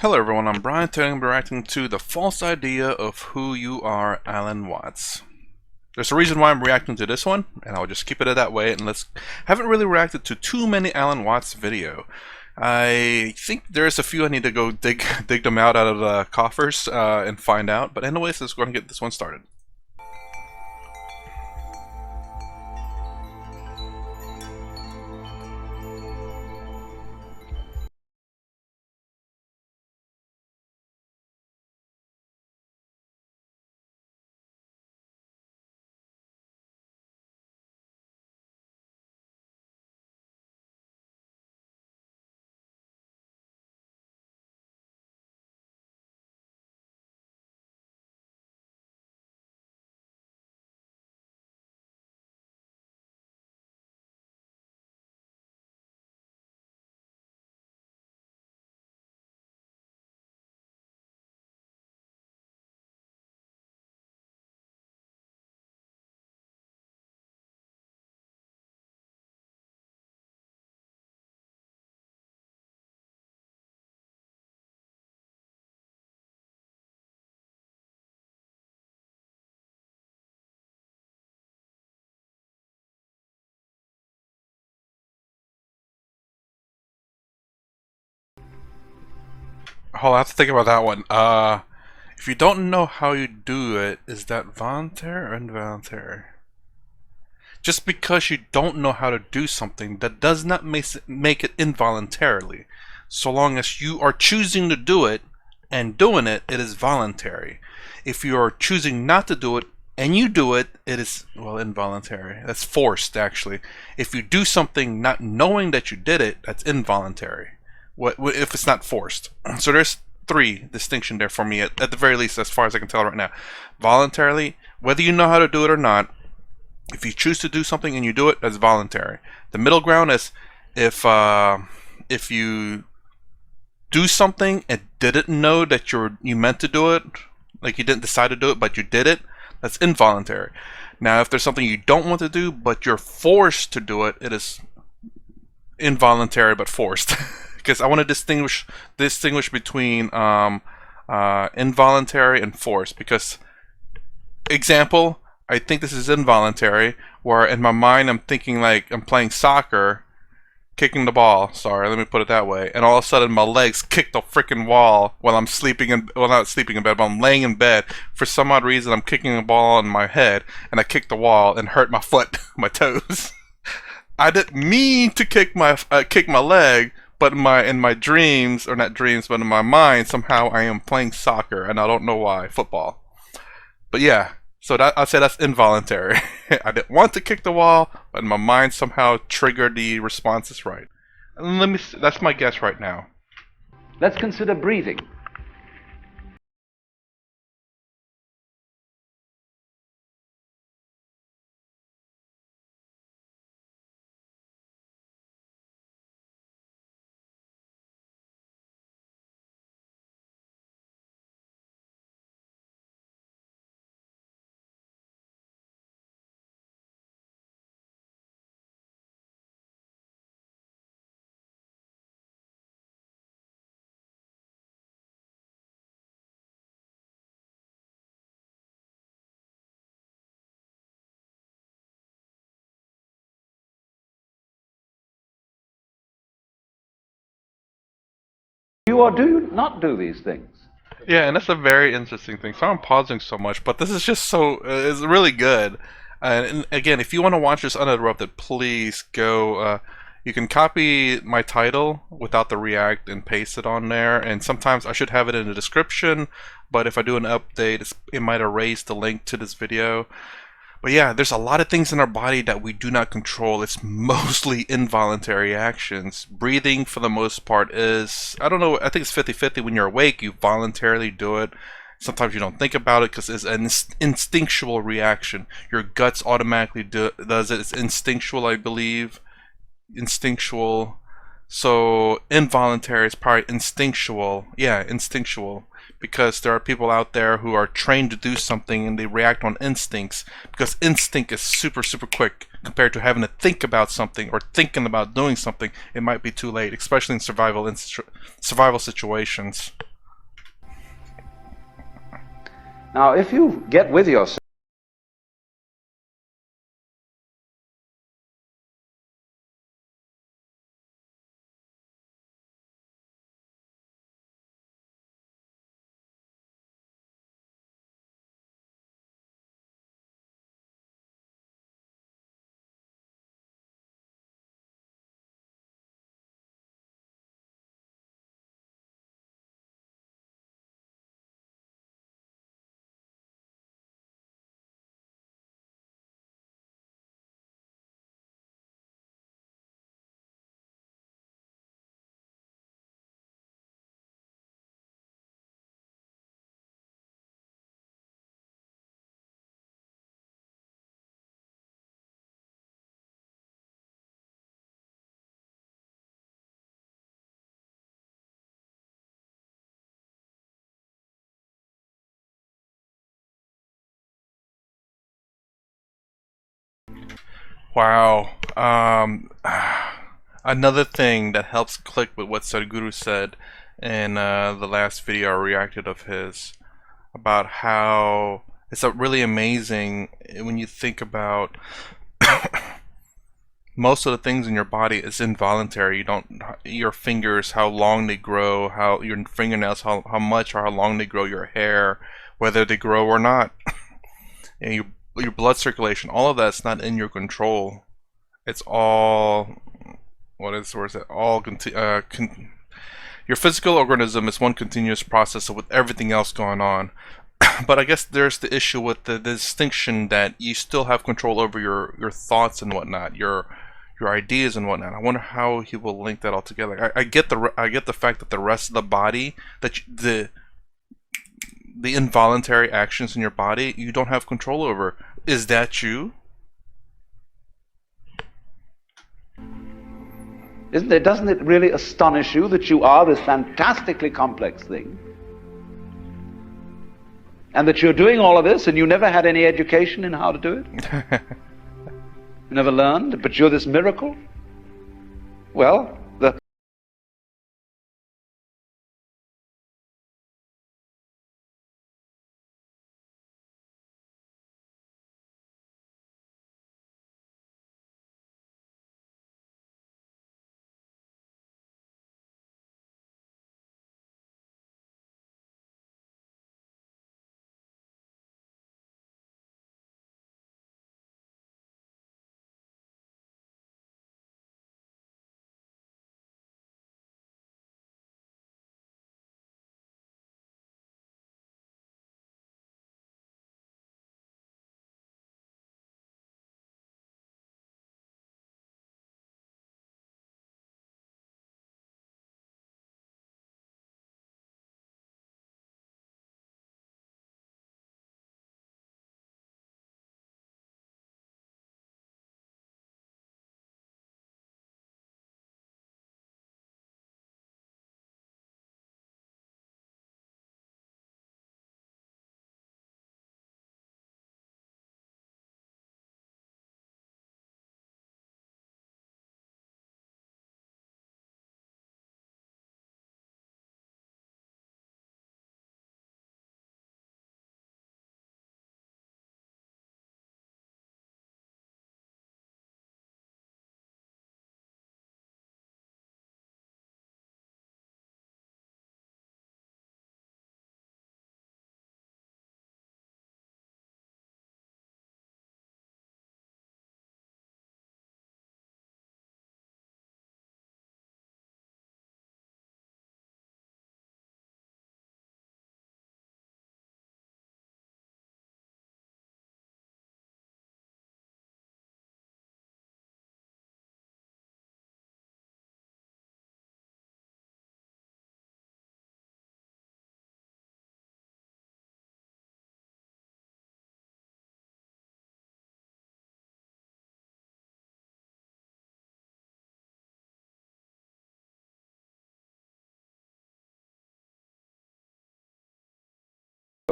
Hello everyone, I'm Brian. Today I'm reacting to The False Idea of Who You Are, Alan Watts. There's a reason why I'm reacting to this one, and I'll just keep it that way. And haven't really reacted to too many Alan Watts video. I think there's a few I need to go dig them out of the coffers and find out. But anyways, let's go and get this one started. Oh, I have to think about that one. If you don't know how you do it, is that voluntary or involuntary? Just because you don't know how to do something, that does not make it involuntarily. So long as you are choosing to do it and doing it, it is voluntary. If you are choosing not to do it and you do it, it is, well, involuntary. That's forced, actually. If you do something not knowing that you did it, that's involuntary. What if it's not forced? So there's three distinction there for me, at the very least, as far as I can tell right now. Voluntarily, whether you know how to do it or not, if you choose to do something and you do it, that's voluntary. The middle ground is if you do something and didn't know that you meant to do it, like you didn't decide to do it but you did it, that's involuntary. Now, if there's something you don't want to do but you're forced to do it, it is involuntary but forced. Because I want to distinguish between involuntary and forced. Because, example, I think this is involuntary, where in my mind I'm thinking like I'm playing soccer, kicking the ball, sorry, let me put it that way, and all of a sudden my legs kick the freaking wall while I'm sleeping in, well, not sleeping in bed, but I'm laying in bed. For some odd reason I'm kicking the ball in my head, and I kick the wall and hurt my foot, my toes. I didn't mean to kick my leg, but in my dreams, or not dreams, but in my mind, somehow I am playing soccer, and I don't know why, football. But yeah. So I'd say that's involuntary. I didn't want to kick the wall, but my mind somehow triggered the responses right. And that's my guess right now. Let's consider breathing. You or do you not do these things? Yeah, and that's a very interesting thing. So I'm pausing so much, but this is just so it's really good. And again, if you want to watch this uninterrupted, please go. You can copy my title without the react and paste it on there. And sometimes I should have it in the description, but if I do an update, it might erase the link to this video. But yeah, there's a lot of things in our body that we do not control. It's mostly involuntary actions. Breathing, for the most part, is, I don't know, I think it's 50-50. When you're awake, you voluntarily do it. Sometimes you don't think about it because it's an instinctual reaction. Your guts automatically does it. It's instinctual, I believe. Instinctual. So involuntary is probably instinctual. Yeah, instinctual. Because there are people out there who are trained to do something and they react on instincts, because instinct is super quick compared to having to think about something or thinking about doing something. It might be too late, especially in survival situations. Now, if you get with yourself, Wow. Another thing that helps click with what Sadhguru said in the last video I reacted of his about how it's really amazing when you think about most of the things in your body is involuntary. You don't, your fingers, how long they grow, how your fingernails, how much or how long they grow, your hair, whether they grow or not, and your blood circulation, all of that's not in your control. It's all, where is it? All your physical organism is one continuous process with everything else going on. But I guess there's the issue with the distinction that you still have control over your thoughts and whatnot, your ideas and whatnot. I wonder how he will link that all together. I get the fact that the rest of the body, the involuntary actions in your body, you don't have control over. Is that you? doesn't it really astonish you that you are this fantastically complex thing? And that you're doing all of this and you never had any education in how to do it? You never learned, but you're this miracle? Well,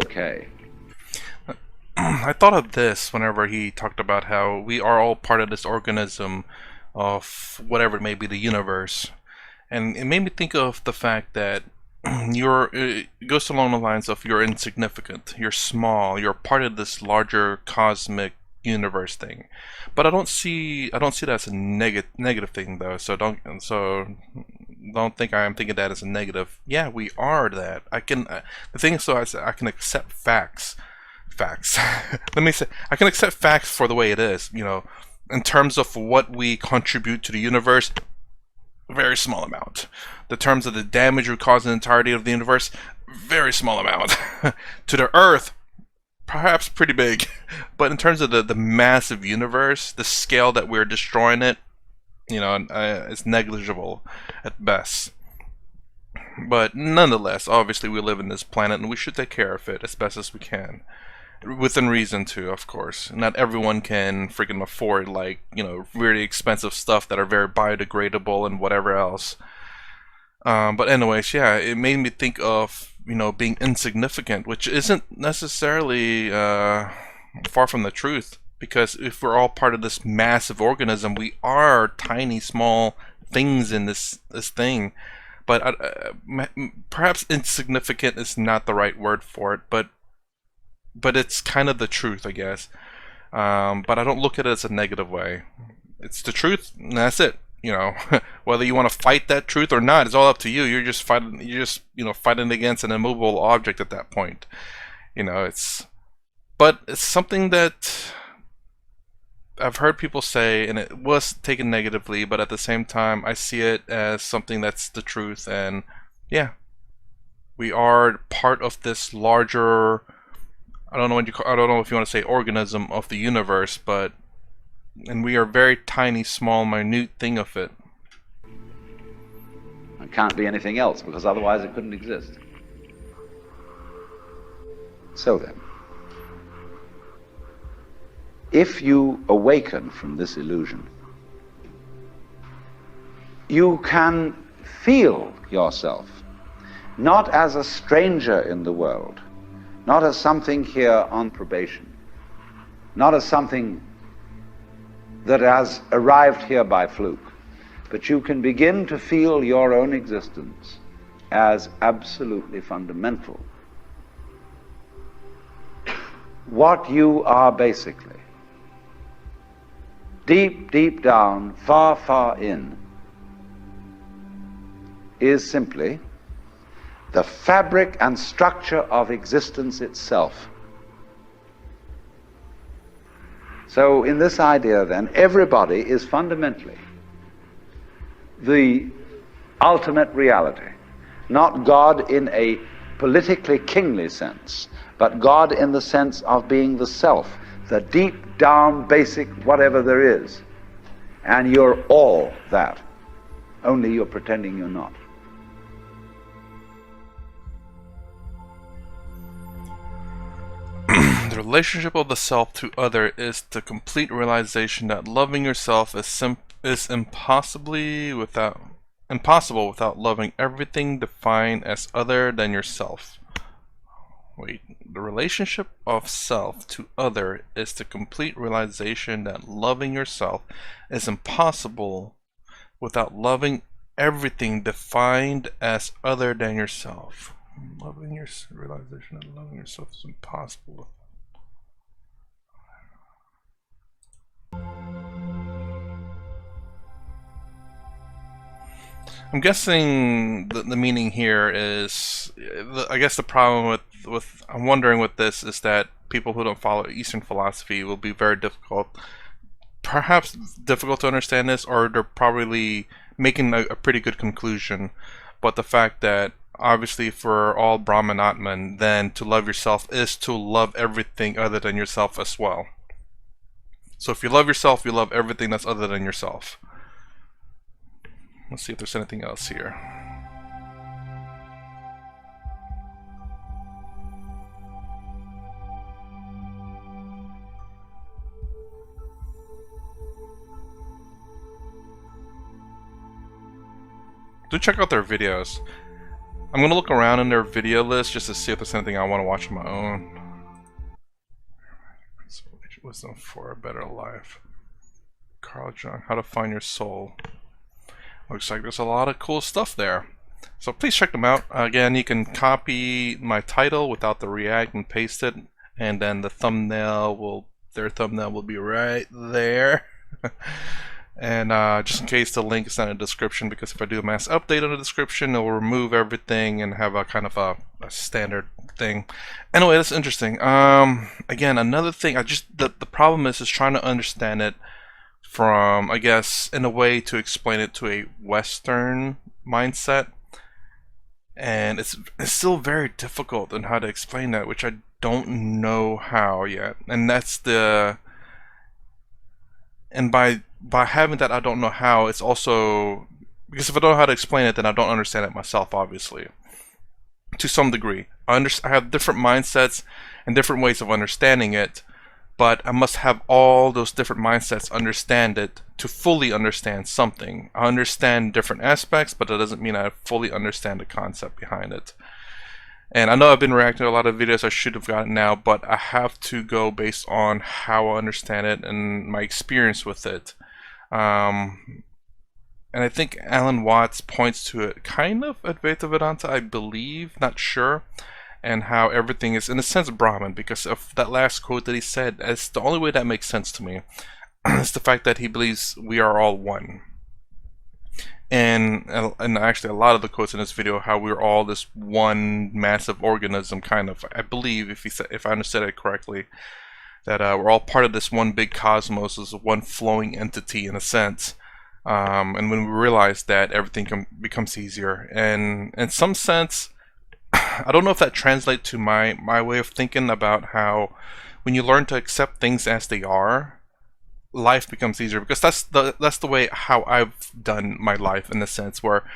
okay. I thought of this whenever he talked about how we are all part of this organism of whatever it may be, the universe. And it made me think of the fact that it goes along the lines of you're insignificant, you're small, you're part of this larger cosmic universe thing. But I don't see that as a negative thing though. So don't think I'm thinking that as a negative. Yeah, we are that. The thing is, so I can accept facts. Let me say, I can accept facts for the way it is. In terms of what we contribute to the universe, very small amount. The terms of the damage we cause in the entirety of the universe, very small amount. To the Earth, perhaps pretty big. But in terms of the massive universe, the scale that we're destroying it, it's negligible at best. But nonetheless, obviously we live in this planet and we should take care of it as best as we can. Within reason too, of course. Not everyone can freaking afford really expensive stuff that are very biodegradable and whatever else. But anyways, yeah, it made me think of being insignificant, which isn't necessarily far from the truth. Because if we're all part of this massive organism, we are tiny, small things in this thing. But perhaps insignificant is not the right word for it. But it's kind of the truth, I guess. But I don't look at it as a negative way. It's the truth, and that's it. Whether you want to fight that truth or not, it's all up to you. You're just fighting. Fighting against an immovable object at that point. But it's something that I've heard people say, and it was taken negatively. But at the same time, I see it as something that's the truth. And yeah, we are part of this larger. I don't know if you want to say organism of the universe, and we are a very tiny, small, minute thing of it. It can't be anything else, because otherwise it couldn't exist. So then, if you awaken from this illusion, you can feel yourself not as a stranger in the world, not as something here on probation, not as something that has arrived here by fluke, but you can begin to feel your own existence as absolutely fundamental. What you are basically, deep, deep down, far, far in, is simply the fabric and structure of existence itself. So in this idea then, everybody is fundamentally the ultimate reality. Not God in a politically kingly sense, but God in the sense of being the self, the deep down basic whatever there is. And you're all that, only you're pretending you're not. The relationship of the self to other is the complete realization that loving yourself is impossible without loving everything defined as other than yourself. Wait, the relationship of self to other is the complete realization that loving yourself is impossible without loving everything defined as other than yourself. Realization that loving yourself is impossible. I'm guessing the meaning here is, I guess the problem with I'm wondering with this is that people who don't follow Eastern philosophy will be very perhaps difficult to understand this, or they're probably making a pretty good conclusion. But the fact that obviously for all Brahmanatman, then to love yourself is to love everything other than yourself as well. So if you love yourself, you love everything that's other than yourself. Let's see if there's anything else here. Do check out their videos. I'm gonna look around in their video list just to see if there's anything I want to watch on my own. Wisdom for a better life. Carl Jung, How to Find Your Soul. Looks like there's a lot of cool stuff there. So please check them out. Again, you can copy my title without the React and paste it, and then the their thumbnail will be right there. And just in case, the link is not in the description, because if I do a mass update on the description, it will remove everything and have a kind of a standard thing. Anyway, that's interesting. Again, another thing, the problem is trying to understand it from, I guess, in a way to explain it to a Western mindset. And it's still very difficult in how to explain that, which I don't know how yet. And that's the, and by having that I don't know how, it's also because if I don't know how to explain it, then I don't understand it myself, obviously, to some degree. I have different mindsets and different ways of understanding it, but I must have all those different mindsets understand it to fully understand something. I understand different aspects, but that doesn't mean I fully understand the concept behind it. And I know I've been reacting to a lot of videos I should have gotten now, but I have to go based on how I understand it and my experience with it. And I think Alan Watts points to it kind of Advaita Vedanta, I believe, not sure, and how everything is, in a sense, Brahman, because of that last quote that he said. It's the only way that makes sense to me. It's the fact that he believes we are all one. And actually a lot of the quotes in this video, how we're all this one massive organism, kind of, I believe, if I understood it correctly, that we're all part of this one big cosmos, as one flowing entity in a sense. And when we realize that, everything becomes easier. And in some sense, I don't know if that translates to my way of thinking about how when you learn to accept things as they are, life becomes easier, because that's the way how I've done my life, in the sense where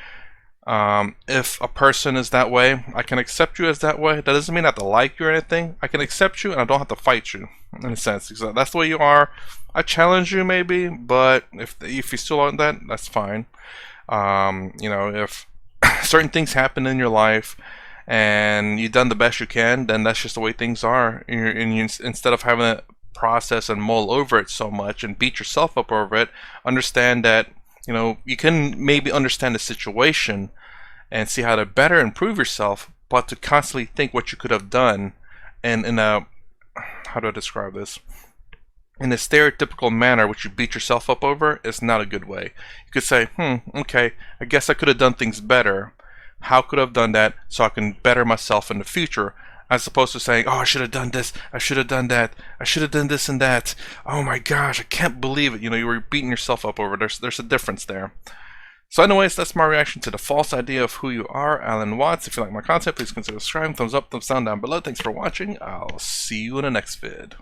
if a person is that way, I can accept you as that way. That doesn't mean I have to like you or anything. I can accept you and I don't have to fight you, in a sense, because that's the way you are. I challenge you maybe, but if you still aren't that, that's fine. You know, if certain things happen in your life and you've done the best you can, then that's just the way things are. And instead of having to process and mull over it so much and beat yourself up over it, understand that, you know, you can maybe understand the situation and see how to better improve yourself, but to constantly think what you could have done, and in a, how do I describe this, in a stereotypical manner, which you beat yourself up over, is not a good way. You could say, okay, I guess I could have done things better. How could I have done that so I can better myself in the future? As opposed to saying, oh, I should have done this, I should have done that, I should have done this and that. Oh my gosh, I can't believe it. You know, you were beating yourself up over it. There's a difference there. So anyways, that's my reaction to the false idea of who you are, Alan Watts. If you like my content, please consider subscribing, thumbs up, thumbs down below. Thanks for watching. I'll see you in the next vid.